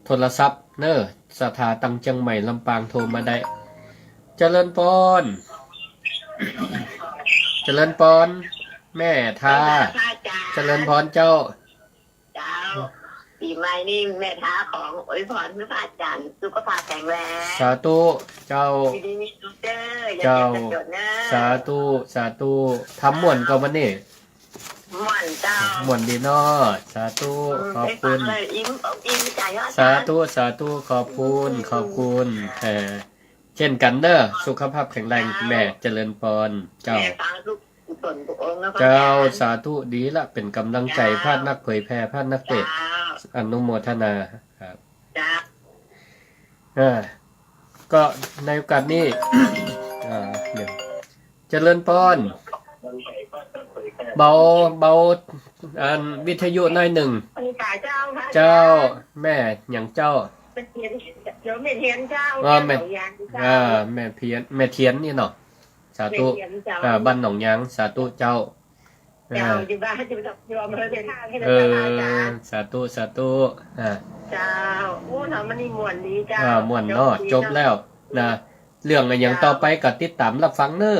โทรศัพท์เนอะสถาตังเชียงใหม่ลำปางโทรมาได้เจริญพรเจริญพรแม่ทาเจริญพรเจ้า
ปีใหม่นี่แม่ท้าของอวยพรพระอาจารย์สุขภาพแข็งแรง
สาธุเจ้า
เจ้า
สาธุทำม่วนก็มันนี่
ม่วนเจ้า
ม่วนดีเนาะสาธุขอบคุณสาธุขอบคุณเช่นกันเด้อสุขภาพแข็งแรงแม่เจริญพรเจ้าสาธุดีละเป็นกำลังใจพาดนักเผยแพร่พาดนักเตะอนุโมทนาครับก็ในโอกาสนี้เดี๋ยวเจริญพรเบาวิทยุหน่อยหนึ่งเจ้าแม่อย่างเจ้า
แม่เทียนเจ้า
แม่เทียนนี่เนาะสาธุบ้านหนองยางสาธุเจ้า
อยู่บ้านจะไปยอมเลยเป็นท่าให้ได้
สาธุ
เจ้าโอ้ทำมันนี่ม่วนดีเจ้า
ม่วนเนาะจบแล้วนะเรื่องอะไรอย่างต่อไปก็ติดตามรับฟังเน้อ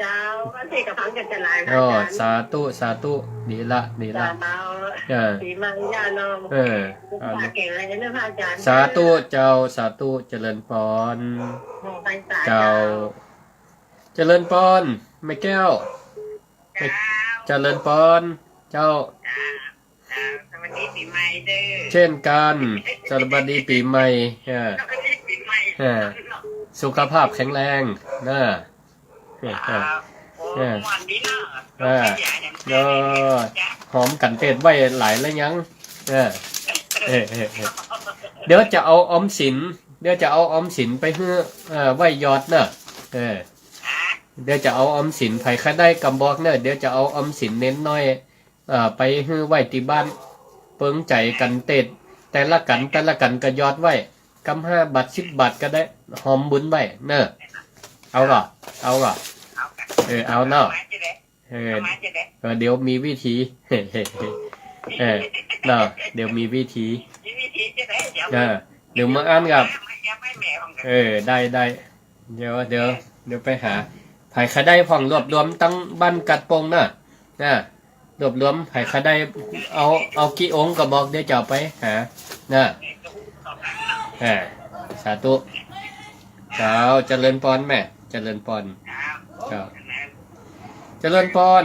เจ้าก็เทกับพังกันจะหลาย
สาธุดีละปีมัง
ญาโนเก่งอะไรกันเรื่องพระอาจารย์
สาธุเจ้าสาธุเจริญพรเจ้าเจริญพรแม่แก้วเจริญพรเจ้า
สวัสดีปีใหม่เด้อ
เช่นกันสวัสดีปีใหม่สุขภาพแข็งแรงนะหอมกันเทศไว้หลายแล้วยังเดี๋ยวจะเอาออมสินไปเพื่อไว้ยอดเนอะเดี๋ยวจะเอาออมสินไผ่ข้าได้กำบอกเนอะเดี๋ยวจะเอาออมสินเน้นน้อยไปเพื่อไว้ที่บ้านเปิงใจกันเทศแต่ละกันก็ยอดไว้กำ5 บาท10 บาทก็ได้หอมบุญไว้เนอะเอาก่อเอาเนาะเดี๋ยวมีวิธีเนาะเดี๋ยวมีวิธีเดี๋ยวมาอ่านกับได้เดี๋ยวไปหาไผ่ขาได้ผ่องรวบรวมตั้งบ้านกัดปงน่ะรวบรวมไผ่ขาได้เอากี่องค์ก็บอกเดี๋ยวจะไปหาสาธุ เจ้าเจริญพรแม่เจริญพรเจ้าเจริญพร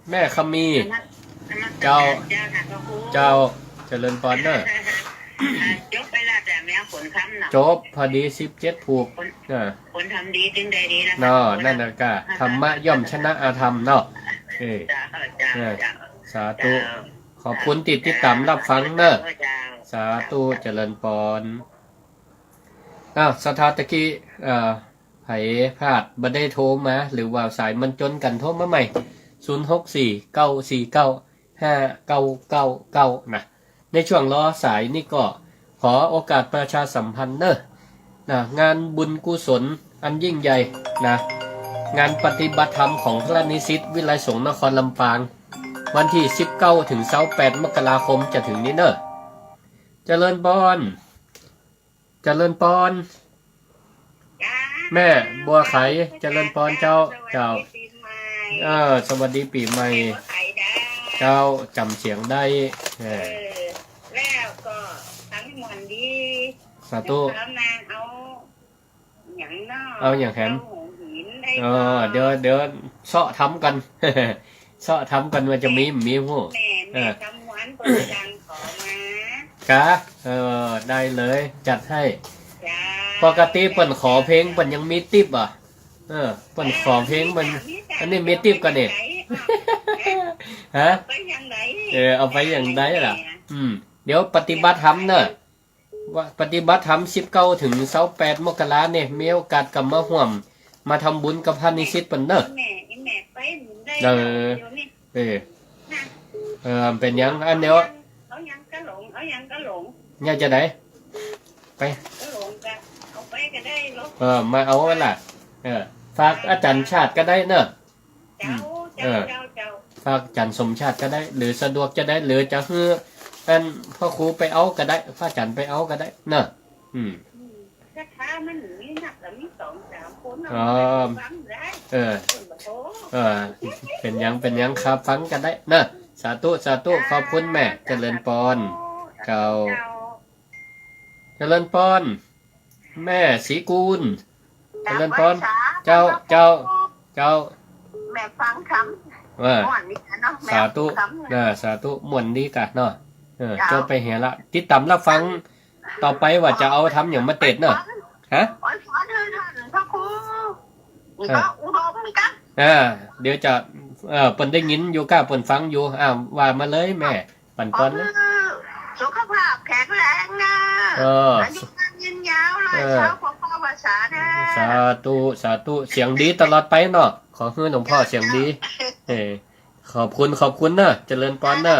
แม่คำมีเจ้าเจ้าเจริญพรเด้อ
จบไปแล้วแต่แม่ผลคำนะ
จบพอดี17ผูก
ผลทำดีจึงได้ดีนะ
เนาะนั่นน่ะก็ธรรมะย่อมชนะอาธรรมเนาะสาธุขอบคุณติดตามรับฟังเนอะสาธุเจริญพรสถาตะกี้ไผพลาดบ่ได้โทรมาหรือว่าสายมันจนกันโทรมาใหม่0649495999นะในช่วงรอสายนี่ก็ขอโอกาสประชาสัมพันธ์เนอะนะงานบุญกุศลอันยิ่งใหญ่นะงานปฏิบัติธรรมของพระนิสิตวิไลสงฆ์นครลำปางวันที่19ถึง28มกราคมจะถึงนี้เนอะเจริญพรเจริญพรแม่บัวไขเจริญพรเจ้าสวัสดีปีใหม่เจ้าจำเสียงได้
แล้วก็ทั้งมวลดี
สาธุ
แล้วนางเอาอย่างนอก
เอาอย่างแหมเดี๋ยวเสาะทำกัน เสาะทำกันว่าจะมีหู
แม่คำหวานเปิดดังขอมาก
ะได้เลยจัดให้ปกติเปิ่นขอเพลงเปิ่นยังมีติ๊บอ่ะเปิ่นขอเพลงมันอันนี้มีติ๊บกันเนี่ยฮะเอาไปอย่างไรล่ะเดี๋ยวปฏิบัติธรรมเนอะว่าปฏิบัติธรรม19ถึง28มกราเนี่ยมีโอกาสกลับมาร่วมมาทำบุญกับพระนิสิตเปิ้นเนอะเป็นยังอันเดียว
เอายังก็หลง
เนี่ยจะได้ไป
เอาไปก็ได้
มาเอาไว้ล่ะฝากอาจารย์ชาติก็ได้เนอะฝากอาจารย์สมชาติก็ได้หรือสะดวกจะได้หรือจะให้ท่านพ่อครูไปเอาก็ได้พระอาจารย์ไปเอาก็ได้เนอะ
ถ้ามันมีหนักแล้วมี2-3คน
เป็นยังครับฟังกันได้เนอะสาธุขอบคุณแม่เจริญพรเจริญพรแม่ศรีกูลเจริญพรเจ้า
แม่ฟังคำ
สาธุม่วนดีกะเนาะเจ้าไปเห็นละติดตามรับฟังต่อไปว่าจะเอาทำอย่างมาเต็ดเนาะฮะเดี๋ยวจะเปิ่นได้ยินอยู่ก้าเปิ่นฟังอยู่ว่ามาเลยแม่ปั่นก่อนนะ
สุขภาพแข็งแรงนะอายุยืนยาวเลยเช้าของพ่อภาษานะ
สาธุเสียงดีตลอดไปเนาะขอให้หลวงพ่อเสียงดีขอบคุณนะเจริญพรนะ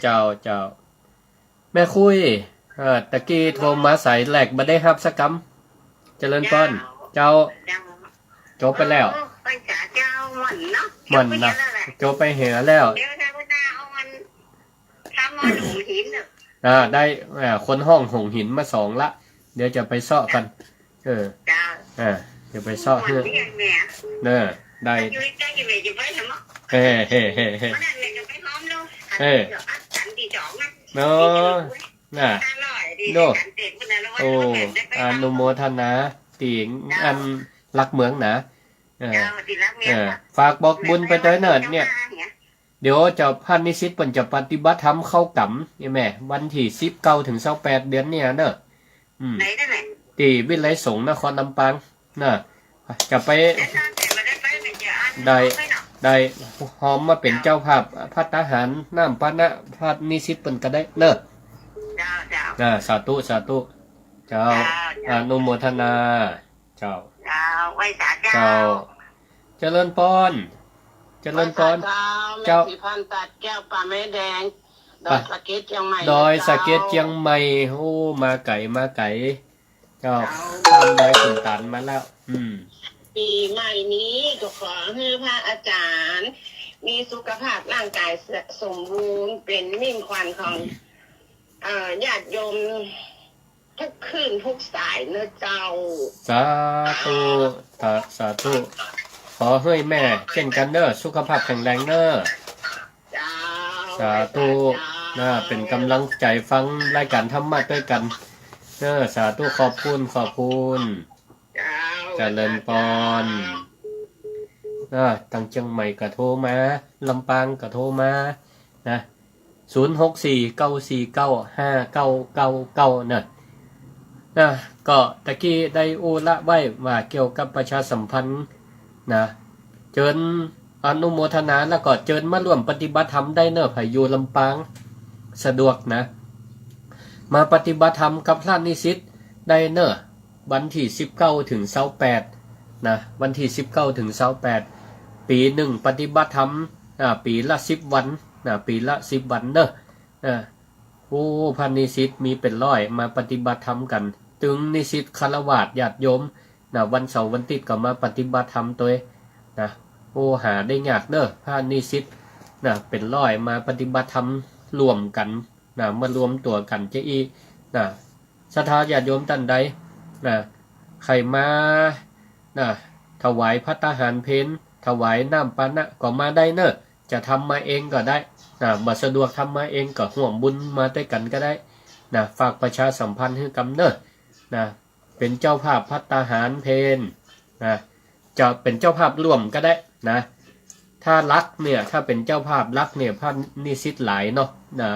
เจ้าแม่คุยตะกี้โทรมาสายแหลกมาได้รับสักคำเจริญพรเจ้าจบไปแล้วมันนะจบไปเหียแล้วได้คนห้องหงหินมา2ละเดี๋ยวจะไปเซาะกันเดี๋ยวไปเซาะเพื่อได้เนาะโอนุโมทนาตีอันรักเมืองนะฝากบอกบุญไปด้วยเนิร์ดเนี่ยเดี๋ยวเจ้าพระนิสิตเปิ่นจะปฏิบัติธรรมเข้ากำนี่แม่วันที่19ถึง28เดือนเนี่ยเนอะที่วิไลสงฆ์นครลำปางน่ะจะไปได้หอมมาเป็นเจ้าภาพพัฒหารน้ำปานะพระนิสิตเปิ่นก็ได้เนอะสาธุเจ้าอนุโมทนาเจ้าเจริญพรเจ้า
พันตัดแก้วป่าไม้แดงดอยสะเก็ดเชียงใหม่
โอ้มาไก่เจ้าทำได้สุนตันมาแล้ว
ปีใหม่นี้ก็ขอให้พระอาจารย์มีสุขภาพร่างกายสมบูรณ์เป็นมิ่งขวัญของญาติโยมทุกคืนทุกสายเนื้อเจ้า
สาธุขอให้แม่เช่นกันเนอะสุขภาพแข็งแรงเนอะสาธุเป็นกำลังใจฟังรายการธรรมะด้วยกัน สาธุขอบคุณ
เจ้า
เจริญพรทางเชียงใหม่ก็โทรมาลำปางก็โทรมานะ0649495999นะก็ตะกี้ได้โอละไว้ว่าเกี่ยวกับประชาสัมพันธ์นะเชิญอนุโมทนาแล้วก็เชิญมาร่วมปฏิบัติธรรมได้เนอะไผอยู่ลำปางสะดวกนะมาปฏิบัติธรรมกับพระนิสิตได้เนอะวันที่19ถึง28นะวันที่19ถึง28ปีหนึ่งปฏิบัติธรรมปีละ10วันนะปีละ10วันเนอะโอ้พระนิสิตมีเป็นร้อยมาปฏิบัติธรรมกันถึงนิสิตฆราวาสญาติโยมนะวันเสาร์วันอาทิตย์ก็มาปฏิบัติธรรมตัวนะโอ้หาได้ยากเนอะพระนิสิตนะเป็นร้อยมาปฏิบัติธรรมรวมกันนะมารวมตัวกันจะอีนะศรัทธาญาติโยมท่านใดนะใครมานะถวายภัตตาหารเพลถวายน้ำปานะก็มาได้เนอะจะทำมาเองก็ได้นะบ่สะดวกทำมาเองก็ห่วงบุญมาด้วยกันก็ได้นะฝากประชาสัมพันธ์ให้กำเนอะนะเป็นเจ้าภาพภัตตาหารเพลนะจะเป็นเจ้าภาพร่วมก็ได้นะถ้ารักเนี่ยถ้าเป็นเจ้าภาพรักเนี่ยพระนิสิตหลายเนาะนะ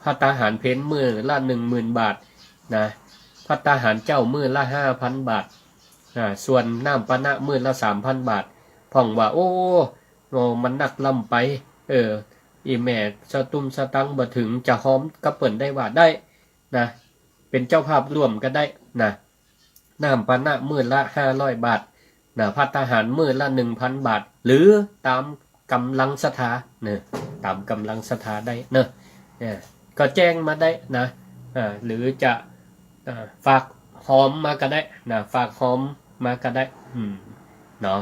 ภัตตาหารเพลมื้อละ 10,000 บาทนะภัตตาหารเจ้ามื้อละ 5,000 บาทส่วนน้ำปานะมื้อละ 3,000 บาทพ่องว่าโอ้มันหนักลำไปอีแม่สตุ้มสตังบ่ถึงจะหอมกระเปิ่นได้ว่าได้นะเป็นเจ้าภาพร่วมก็ได้นะน้ำปานะมื้อละ500 บาทนะภัตตาหารมื้อละ 1,000 บาทหรือตามกำลังศรัทธาเนี่ยตามกำลังศรัทธาได้เนอะก็แจ้งมาได้นะหรือจะฝากหอมมาก็ได้นะฝากหอมมาก็ได้เนาะ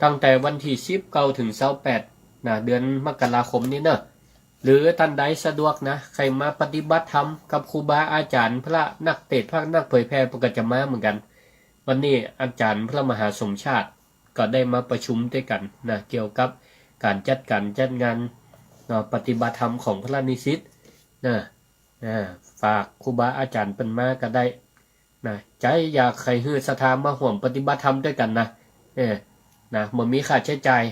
ตั้งแต่วันที่19ถึง28นะเดือนมกราคมนี้เนอะหรือท่านใดสะดวกนะใครมาปฏิบัติธรรมกับครูบาอาจารย์พระนักเทศน์พระนักเผยแผ่ก็จะมาเหมือนกันวันนี้อาจารย์พระมหาสมชาติก็ได้มาประชุมด้วยกันนะเกี่ยวกับการจัดงานปฏิบัติธรรมของพระนิสิตนะฝากครูบาอาจารย์เป็นมาก็ได้นะใจอยากใครฮือศรัทธามาห่วมปฏิบัติธรรมด้วยกันนะนะมันมีค่าใช้จ่าย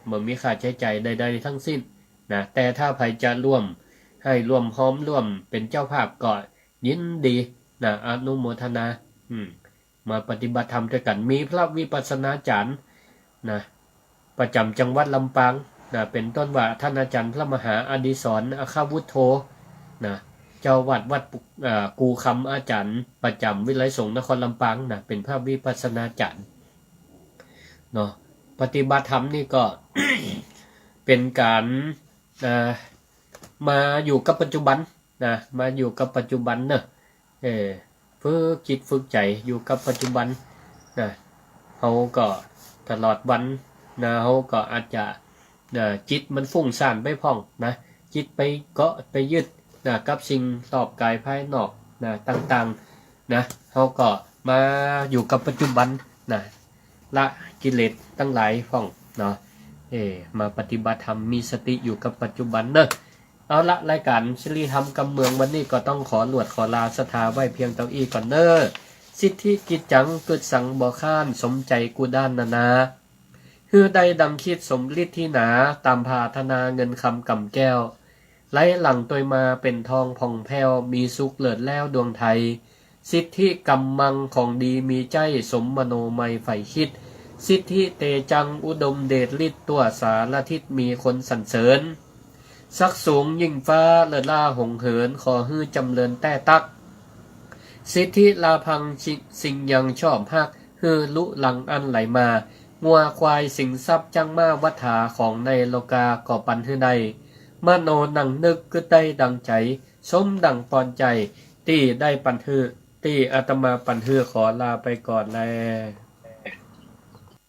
มันมีค่าใช้จ่ายใดๆทั้งสิ้นนะแต่ถ้าใครจะร่วมให้ร่วมพร้อมร่วมเป็นเจ้าภาพก็ยินดีนะอนุโมทนามาปฏิบัติธรรมด้วยกันมีพระวิปัสสนาจารย์นะประจำจังหวัดลำปางนะเป็นต้นว่าท่านอาจารย์พระมหาอดิศรอคาวุฒโธนะเจ้าวัดกูคำอาจารย์ประจำวิไลสงฆ์นครลำปางนะเป็นพระวิปัสสนาจารย์เนาะปฏิบัติธรรมนี่ก็ เป็นการมาอยู่กับปัจจุบันนะมาอยู่กับปัจจุบันเนอะฝึกจิตฝึกใจอยู่กับปัจจุบันนะเขาก็ตลอดวันนะเขาก็อาจจะจิตมันฟุ้งซ่านไปพ่องนะจิตไปเกาะไปยึดนะกับสิ่งรอบกายภายนอกนะต่างๆนะเขาก็มาอยู่กับปัจจุบันนะละกิเลสตั้งหลายพ่องเนาะมาปฏิบัติธรรมมีสติอยู่กับปัจจุบันเนอะเอาละรายการสิริธรรมกำเมืองวันนี้ก็ต้องขอหลวดขอลาศรัทธาไว้เพียงเท่าอี้ก่อนเนอะสิทธิกิจจังเกิดสังบ่ข้านสมใจกูด้านนาคือใดดังคิดสมฤทธิ์ที่หนาตามพาธนาเงินคำกำแก้วไหลหลังตัวมาเป็นทองผ่องแผ้วมีสุขเลิศแล้วดวงไทยสิทธิกำมังของดีมีใจสมมโนไมใฝ่คิดสิทธิเตจังอุดมเดชฤทธิ์ตัวสารทิศมีคนสรรเสริญสักสูงยิ่งฟ้าเลิศล่าหงเหินขอฮื้อจำเริญแต่ตักสิทธิลาพังสิ่งยังชอบฮักฮือลุหลังอันไหลมางัวควายสิงทรัพย์จังมาวัฏฐาของในโลกาก่อปันฮือใดมโนนังนึกก็ได้ดังใจสมดังปอนใจตีได้ปันฮือตีอาตมาปันฮือขอลาไปก่อนแล้ว